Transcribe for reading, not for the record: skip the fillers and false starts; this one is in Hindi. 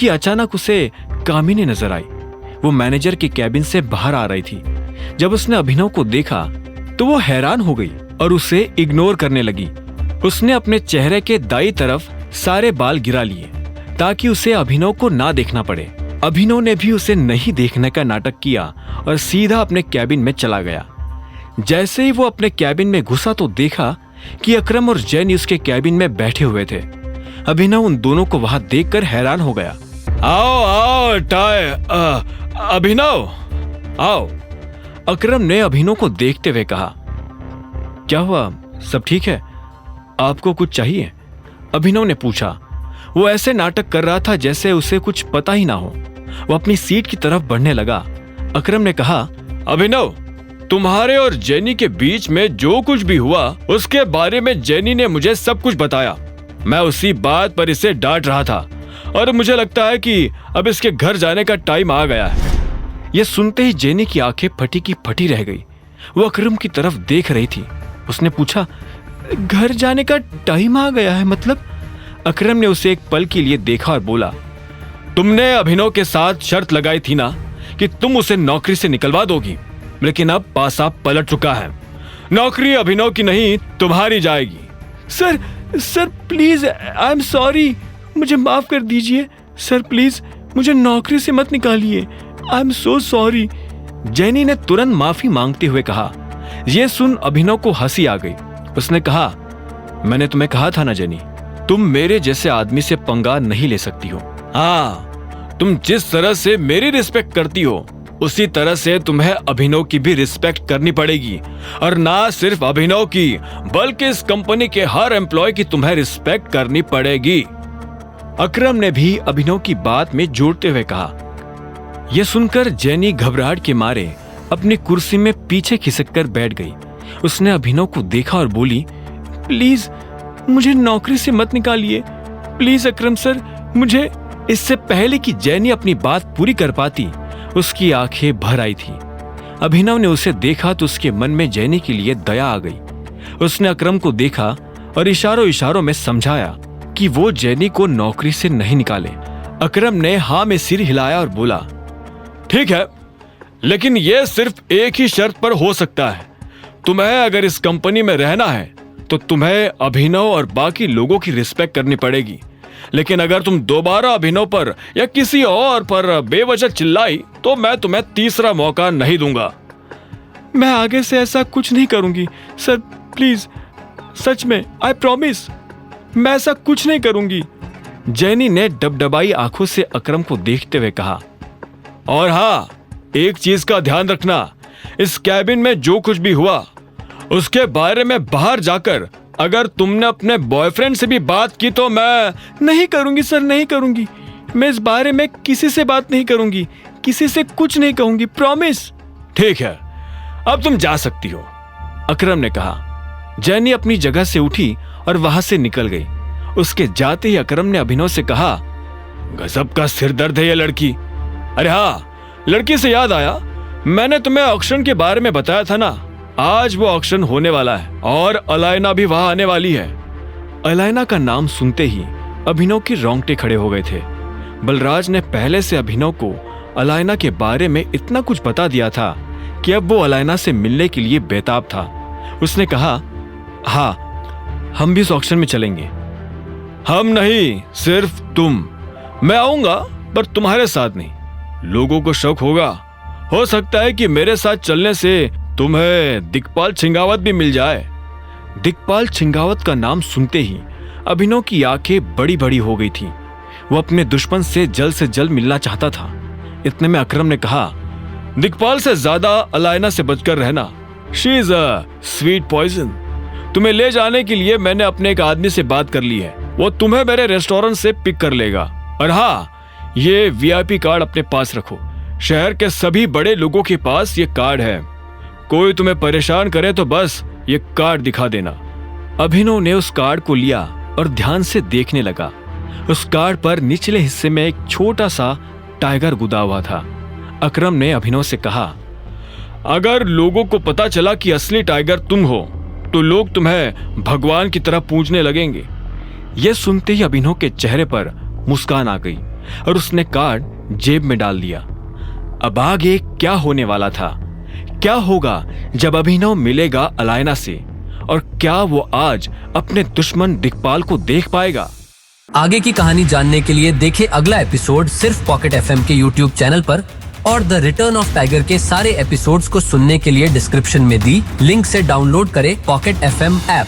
जबकि अचानक उसे कामिनी नजर आई। वो मैनेजर के कैबिन से बाहर आ रही थी। जब उसने अभिनव को देखा तो वो हैरान हो गई और उसे इग्नोर करने लगी। उसने अपने चेहरे के दाईं तरफ सारे बाल गिरा लिए ताकि उसे अभिनव को ना देखना पड़े। अभिनव ने भी उसे नहीं देखने का नाटक किया और सीधा अपने कैबिन में चला गया। जैसे ही वो अपने कैबिन में घुसा तो देखा कि अकरम और जैनी उसके कैबिन में बैठे हुए थे। अभिनव उन दोनों को वहां देखकर हैरान हो गया। आओ आओ टाय, अभिनव आओ। अकरम ने अभिनव को देखते हुए कहा, क्या हुआ, सब ठीक है? आपको कुछ चाहिए? अभिनव ने पूछा। वो ऐसे नाटक कर रहा था जैसे उसे कुछ पता ही ना हो। वो अपनी सीट की तरफ बढ़ने लगा। अकरम ने कहा, अभिनव, तुम्हारे और जेनी के बीच में जो कुछ भी हुआ उसके बारे में जेनी ने मुझे सब कुछ बताया। मैं उसी बात पर इसे डांट रहा था और मुझे लगता है कि अब इसके घर जाने का टाइम आ गया है। यह सुनते ही जेनी की आंखें फटी की फटी रह गई। वो अकरम की तरफ देख रही थी। उसने पूछा, घर जाने का टाइम आ गया है मतलब? अकरम ने उसे एक पल के लिए देखा और बोला, तुमने अभिनव के साथ शर्त लगाई थी ना कि तुम उसे नौकरी से निकलवा दोगी, लेकिन अब पासा पलट चुका है। नौकरी अभिनव की नहीं तुम्हारी जाएगी। Sir please, I am sorry, मुझे माफ कर दीजिए। सर प्लीज मुझे नौकरी से मत निकालिए, I am so sorry. Jenny ने तुरंत माफी मांगते हुए कहा। यह सुन अभिनव को हंसी आ गई। उसने कहा, मैंने तुम्हें कहा था ना जेनी, तुम मेरे जैसे आदमी से पंगा नहीं ले सकती हो। हाँ, तुम जिस तरह से मेरी रिस्पेक्ट करती हो उसी तरह से तुम्हें अभिनव की भी रिस्पेक्ट करनी पड़ेगी। और ना सिर्फ अभिनव की बल्कि इस कंपनी के हर एम्प्लॉय की तुम्हें रिस्पेक्ट करनी पड़ेगी। अकरम ने भी अभिनव की बात में जोड़ते हुए कहा। यह सुनकर जेनी घबराहट के मारे अपनी कुर्सी में पीछे खिसककर बैठ गई। उसने अभिनव को देखा और बोली, प्लीज मुझे नौकरी से मत निकालिए, प्लीज अकरम सर, मुझे। इससे पहले कि जेनी अपनी बात पूरी कर पाती उसकी आंखें भर आई थी। अभिनव ने उसे देखा तो उसके मन में जेनी के लिए दया आ गई। उसने अकरम को देखा और इशारों इशारों में समझाया कि वो जेनी को नौकरी से नहीं निकाले। अकरम ने हाँ में सिर हिलाया और बोला, ठीक है, लेकिन यह सिर्फ एक ही शर्त पर हो सकता है। तुम्हें अगर इस कंपनी में रहना है तो तुम्हें अभिनव और बाकी लोगों की रिस्पेक्ट करनी पड़ेगी। लेकिन अगर तुम दोबारा अभिनव पर या किसी और पर बेवजह चिल्लाई तो मैं तुम्हें तीसरा मौका नहीं दूंगा। मैं आगे से ऐसा कुछ नहीं करूंगी सर, प्लीज, सच में, आई प्रॉमिस, मैं ऐसा कुछ नहीं करूंगी। जेनी ने डबडबाई आंखों से अकरम को देखते हुए कहा, और हाँ, एक चीज का ध्यान रखना, इस कैबिन में जो कुछ भी हुआ उसके बारे में बाहर जाकर अगर तुमने अपने बॉयफ्रेंड से भी बात की तो मैं नहीं करूंगी सर, नहीं करूंगी। मैं इस बारे में किसी से बात नहीं करूंगी, किसी से कुछ नहीं कहूंगी, प्रॉमिस। ठीक है, अब तुम जा सकती हो, अकरम ने कहा। जेनी अपनी जगह से उठी और वहां से निकल गई। उसके जाते ही अकरम ने अभिनव से कहा, गजब का सिर दर्द है ये लड़की। अरे हाँ, लड़की से याद आया, मैंने तुम्हें ऑक्शन के बारे में बताया था ना, आज वो ऑक्शन होने वाला है और अलायना भी वहां आने वाली है। अलायना का नाम सुनते ही अभिनव के रोंगटे खड़े हो गए थे। बलराज ने पहले से अभिनव को अलायना के बारे में इतना कुछ बता दिया था कि अब वो अलायना से मिलने के लिए बेताब था। उसने कहा, हाँ, हम भी इस ऑक्शन में चलेंगे। हम नहीं, सिर्फ तुम। मैं आऊंगा पर तुम्हारे साथ नहीं। लोगों को शक होगा, हो सकता है कि मेरे साथ चलने से तुम्हें दिक्पाल छिंगावत भी मिल जाए। दिक्पाल छिंगावत का नाम सुनते ही अभिनव की आंखें बड़ी बड़ी हो गई थी। वो अपने दुश्मन से जल्द मिलना चाहता था। इतने में अकरम ने कहा, दिक्पाल से ज्यादा अलायना से बचकर रहना, she is a sweet poison. तुम्हें ले जाने के लिए मैंने अपने एक आदमी से बात कर ली है, वो तुम्हें मेरे रेस्टोरेंट से पिक कर लेगा। और हाँ, ये वीआईपी कार्ड अपने पास रखो, शहर के सभी बड़े लोगों के पास ये कार्ड है। कोई तुम्हें परेशान करे तो बस ये कार्ड दिखा देना। अभिनव ने उस कार्ड को लिया और ध्यान से देखने लगा। उस कार्ड पर निचले हिस्से में एक छोटा सा टाइगर गुदा हुआ था। अकरम ने अभिनव से कहा, अगर लोगों को पता चला कि असली टाइगर तुम हो तो लोग तुम्हें भगवान की तरह पूजने लगेंगे। यह सुनते ही अभिनव के चेहरे पर मुस्कान आ गई। और उसने कार्ड जेब में डाल दिया। अब आगे क्या होने वाला था? क्या होगा जब अभिनव मिलेगा अलायना से? और क्या वो आज अपने दुश्मन दिक्पाल को देख पाएगा? आगे की कहानी जानने के लिए देखें अगला एपिसोड सिर्फ पॉकेट एफएम के यूट्यूब चैनल पर, और द रिटर्न ऑफ टाइगर के सारे एपिसोड्स को सुनने के लिए डिस्क्रिप्शन में दी लिंक से डाउनलोड करें पॉकेट एफएम ऐप।